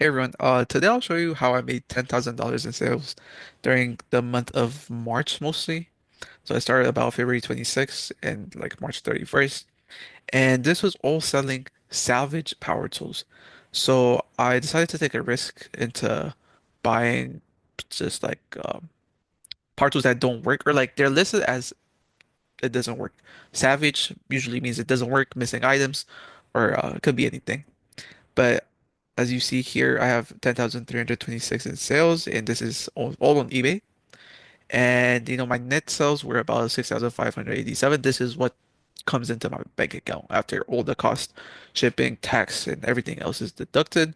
Hey everyone, today I'll show you how I made $10,000 in sales during the month of March mostly. So I started about February 26th and like March 31st. And this was all selling salvage power tools. So I decided to take a risk into buying just like power tools that don't work or like they're listed as it doesn't work. Salvage usually means it doesn't work, missing items, or it could be anything. But as you see here, I have 10,326 in sales, and this is all on eBay. And my net sales were about 6,587. This is what comes into my bank account after all the cost, shipping, tax, and everything else is deducted.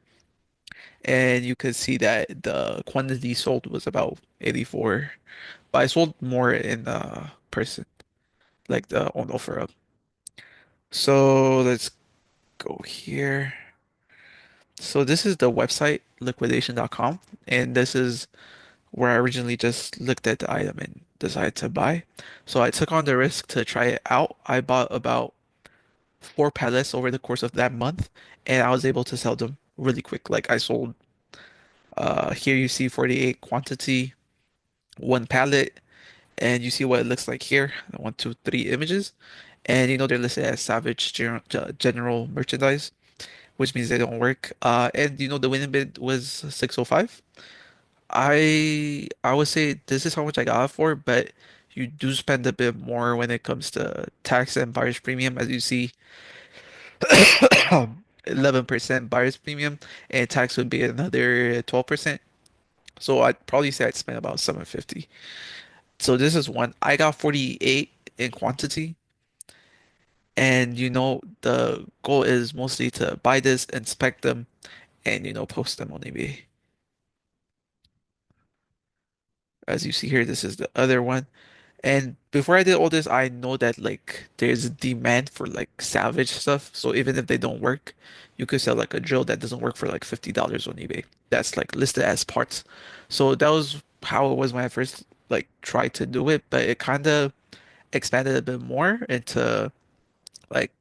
And you could see that the quantity sold was about 84, but I sold more in person, like the on offer up. So let's go here. So this is the website liquidation.com, and this is where I originally just looked at the item and decided to buy. So I took on the risk to try it out. I bought about four pallets over the course of that month, and I was able to sell them really quick. Like I sold, here you see 48 quantity, one pallet, and you see what it looks like here. One, two, three images. And they're listed as Savage general merchandise, which means they don't work. And the winning bid was 605. I would say this is how much I got it for, but you do spend a bit more when it comes to tax and buyer's premium. As you see, 11% buyer's premium and tax would be another 12%. So I'd probably say I'd spend about 750. So this is one. I got 48 in quantity, and the goal is mostly to buy this, inspect them, and post them on eBay. As you see here, this is the other one. And before I did all this, I know that like there's a demand for like salvage stuff. So even if they don't work, you could sell like a drill that doesn't work for like $50 on eBay. That's like listed as parts. So that was how it was when I first like tried to do it, but it kind of expanded a bit more into like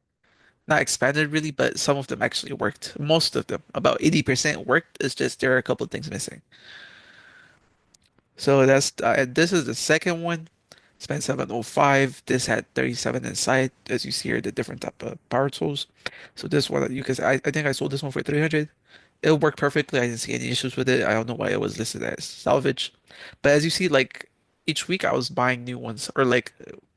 not expanded really, but some of them actually worked. Most of them, about 80% worked. It's just there are a couple of things missing. So this is the second one. Spent 705. This had 37 inside, as you see here, the different type of power tools. So this one, I think I sold this one for 300. It worked perfectly. I didn't see any issues with it. I don't know why it was listed as salvage. But as you see, like each week I was buying new ones, or like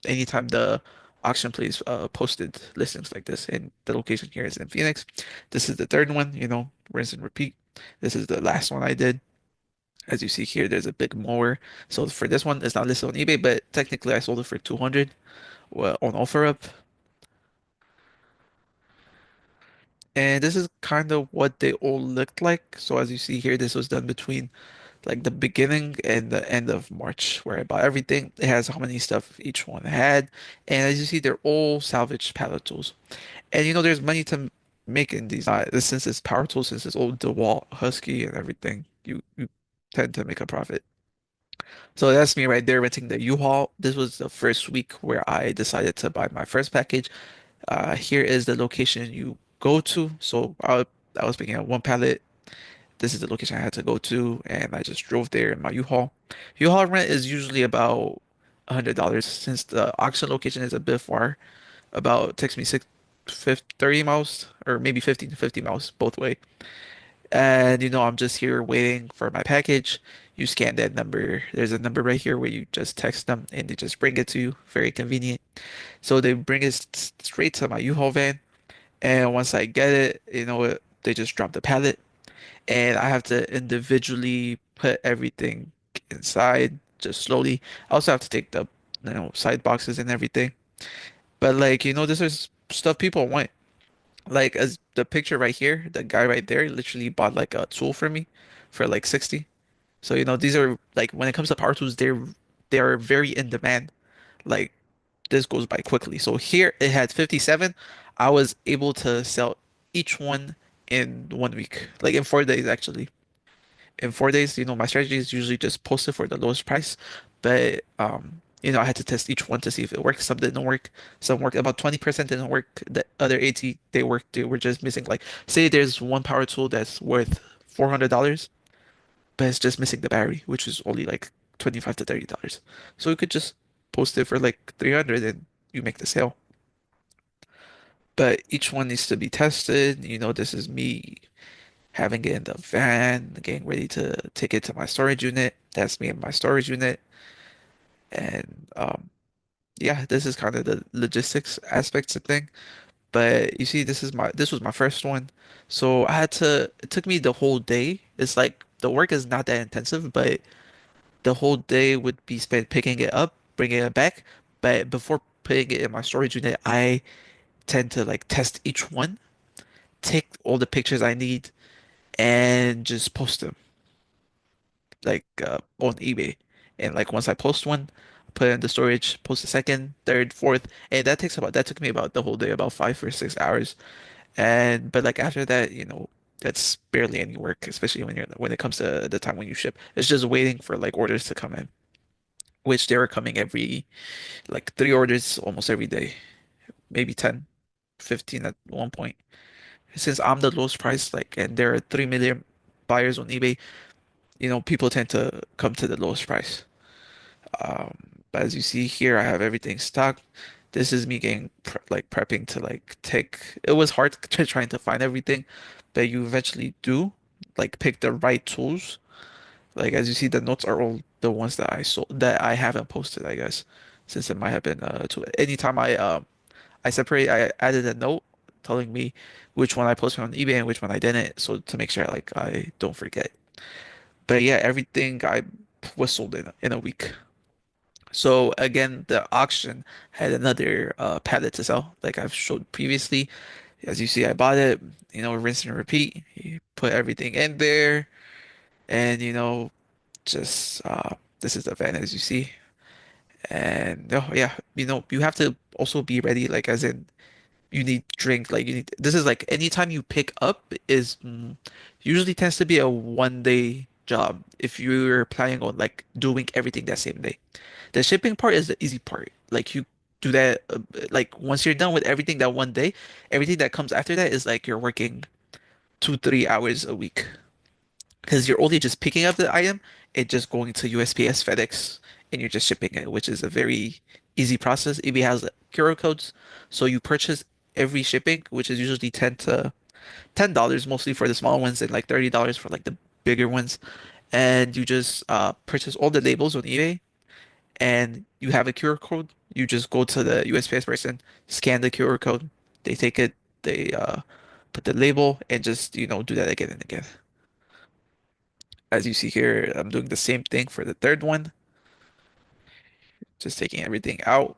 anytime the auction place posted listings like this, and the location here is in Phoenix. This is the third one, rinse and repeat. This is the last one I did. As you see here, there's a big mower. So for this one, it's not listed on eBay, but technically I sold it for 200 well, on OfferUp. And this is kind of what they all looked like. So as you see here, this was done between like the beginning and the end of March, where I bought everything. It has how many stuff each one had. And as you see, they're all salvage pallet tools. And there's money to make in these. Since it's power tools, since it's all DeWalt, Husky, and everything, you tend to make a profit. So that's me right there renting the U-Haul. This was the first week where I decided to buy my first package. Here is the location you go to. So I was picking up one pallet. This is the location I had to go to, and I just drove there in my U-Haul. U-Haul rent is usually about $100 since the auction location is a bit far. About takes me 30 miles or maybe 15 to 50 miles both way. And I'm just here waiting for my package. You scan that number. There's a number right here where you just text them and they just bring it to you. Very convenient. So they bring it straight to my U-Haul van. And once I get it, they just drop the pallet. And I have to individually put everything inside just slowly. I also have to take the, side boxes and everything. But like, this is stuff people want. Like as the picture right here, the guy right there literally bought like a tool for me for like 60. So these are like when it comes to power tools, they're very in demand. Like this goes by quickly. So here it had 57. I was able to sell each one in 1 week, like in 4 days actually. In 4 days, my strategy is usually just post it for the lowest price. But I had to test each one to see if it works. Some didn't work. Some worked. About 20% didn't work. The other 80 they worked. They were just missing. Like say there's one power tool that's worth $400, but it's just missing the battery, which is only like 25 to $30. So you could just post it for like 300 and you make the sale. But each one needs to be tested. This is me having it in the van, getting ready to take it to my storage unit. That's me in my storage unit. And yeah, this is kind of the logistics aspects of thing. But you see, this was my first one. So it took me the whole day. It's like the work is not that intensive, but the whole day would be spent picking it up, bringing it back. But before putting it in my storage unit, I tend to like test each one, take all the pictures I need, and just post them like on eBay. And like once I post one, put it in the storage, post a second, third, fourth, and that took me about the whole day, about 5 or 6 hours. And but like after that, that's barely any work, especially when it comes to the time when you ship. It's just waiting for like orders to come in, which they were coming every like 3 orders almost every day, maybe 10, 15 at one point. Since I'm the lowest price, like, and there are 3 million buyers on eBay, people tend to come to the lowest price. But as you see here, I have everything stocked. This is me getting prepping to like take. It was hard trying to find everything, but you eventually do like pick the right tools. Like as you see, the notes are all the ones that I sold that I haven't posted, I guess, since it might have been to anytime I added a note telling me which one I posted on eBay and which one I didn't, so to make sure like I don't forget. But yeah, everything I was sold in a week. So again, the auction had another pallet to sell, like I've showed previously. As you see, I bought it, rinse and repeat. You put everything in there, and just this is the van as you see. And oh yeah, you have to also be ready, like as in you need drink, like this is like anytime you pick up is usually tends to be a 1 day job if you're planning on like doing everything that same day. The shipping part is the easy part. Like you do that like once you're done with everything that one day, everything that comes after that is like you're working 2, 3 hours a week because you're only just picking up the item and just going to USPS, FedEx, and you're just shipping it, which is a very easy process. eBay has QR codes, so you purchase every shipping, which is usually $10 mostly for the small ones and like $30 for like the bigger ones. And you just purchase all the labels on eBay and you have a QR code. You just go to the USPS person, scan the QR code. They take it, they put the label and just, do that again and again. As you see here, I'm doing the same thing for the third one, just taking everything out,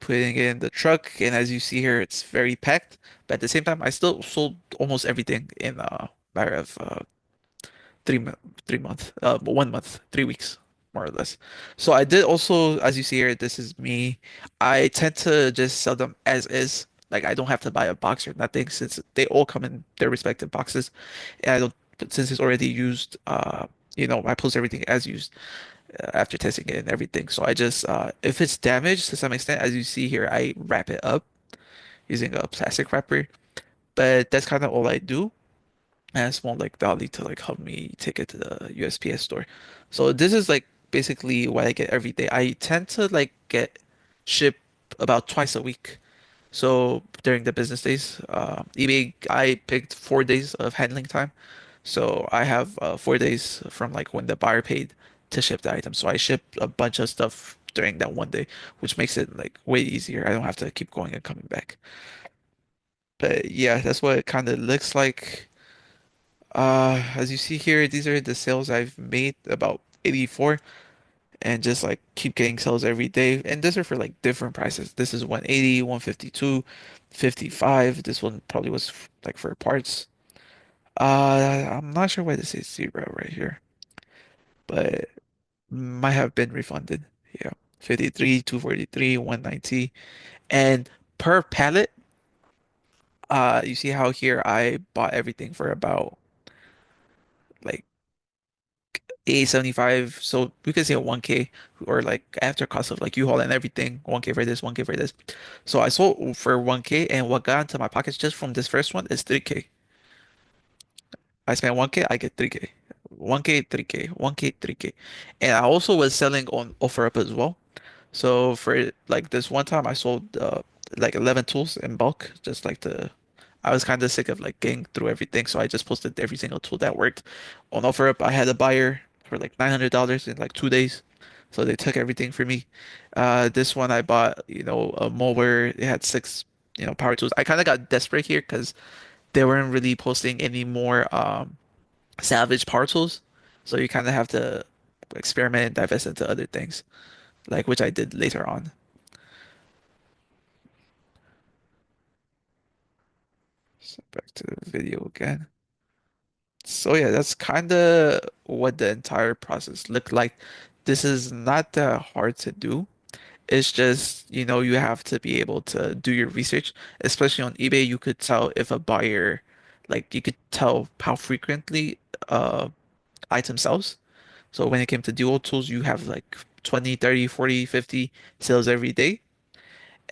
putting it in the truck, and as you see here, it's very packed. But at the same time, I still sold almost everything in a matter of 3 month, 3 month, 1 month, 3 weeks, more or less. So I did also, as you see here, this is me. I tend to just sell them as is. Like I don't have to buy a box or nothing since they all come in their respective boxes. And I don't, but since it's already used, I post everything as used after testing it and everything. So I just, if it's damaged to some extent, as you see here, I wrap it up using a plastic wrapper. But that's kind of all I do and a small like dolly to like help me take it to the USPS store. So this is like basically what I get every day. I tend to like get shipped about twice a week. So during the business days, eBay, I picked 4 days of handling time. So I have 4 days from like when the buyer paid to ship the item. So I ship a bunch of stuff during that one day, which makes it like way easier. I don't have to keep going and coming back. But yeah, that's what it kind of looks like. As you see here, these are the sales I've made, about 84, and just like keep getting sales every day. And these are for like different prices. This is 180, 152, 55. This one probably was like for parts. I'm not sure why this is zero right here, but might have been refunded. Yeah. 53, 243, 190. And per pallet, you see how here I bought everything for about like 875. So we could say 1K or like after cost of like U-Haul and everything, 1K for this, 1K for this. So I sold for 1K and what got into my pockets just from this first one is 3K. I spent 1K, I get 3K. 1K, 3K, 1K, 3K. And I also was selling on OfferUp as well. So for like this one time, I sold like 11 tools in bulk, just like the. I was kind of sick of like getting through everything, so I just posted every single tool that worked on OfferUp. I had a buyer for like $900 in like 2 days, so they took everything for me. This one I bought, a mower. It had six, power tools. I kind of got desperate here because they weren't really posting any more Salvage power tools, so you kind of have to experiment and divest into other things, like which I did later on. So back to the video again. So yeah, that's kind of what the entire process looked like. This is not that hard to do. It's just, you have to be able to do your research, especially on eBay. You could tell if a buyer, like you could tell how frequently item sells. So when it came to dual tools, you have like 20, 30, 40, 50 sales every day.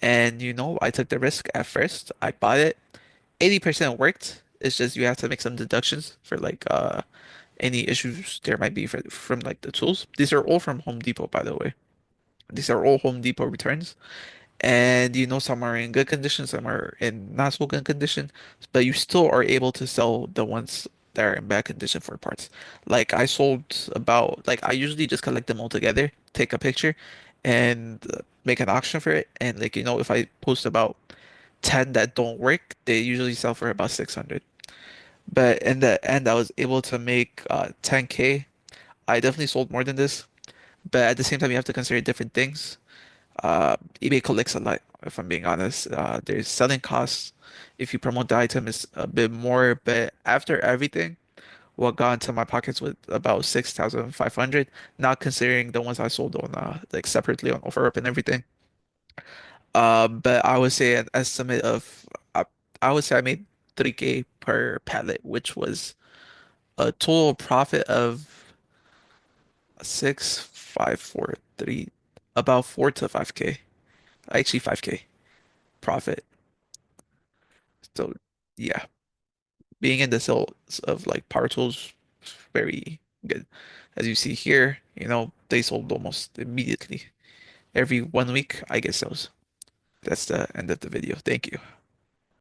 And I took the risk at first. I bought it. 80% worked. It's just you have to make some deductions for like any issues there might be from like the tools. These are all from Home Depot, by the way. These are all Home Depot returns. And some are in good condition, some are in not so good condition, but you still are able to sell the ones that are in bad condition for parts. Like I sold about like I usually just collect them all together, take a picture, and make an auction for it. And like if I post about 10 that don't work, they usually sell for about 600. But in the end, I was able to make 10K. I definitely sold more than this, but at the same time, you have to consider different things. eBay collects a lot, if I'm being honest. There's selling costs. If you promote the item, it's a bit more, but after everything, what got into my pockets was about 6,500, not considering the ones I sold on like separately on OfferUp and everything. But I would say an estimate of uh, I would say I made 3K per pallet, which was a total profit of 6,543, about 4 to 5K. Actually 5K profit. So yeah, being in the sales of like power tools, very good. As you see here, they sold almost immediately. Every 1 week, I get sales. That's the end of the video. Thank you.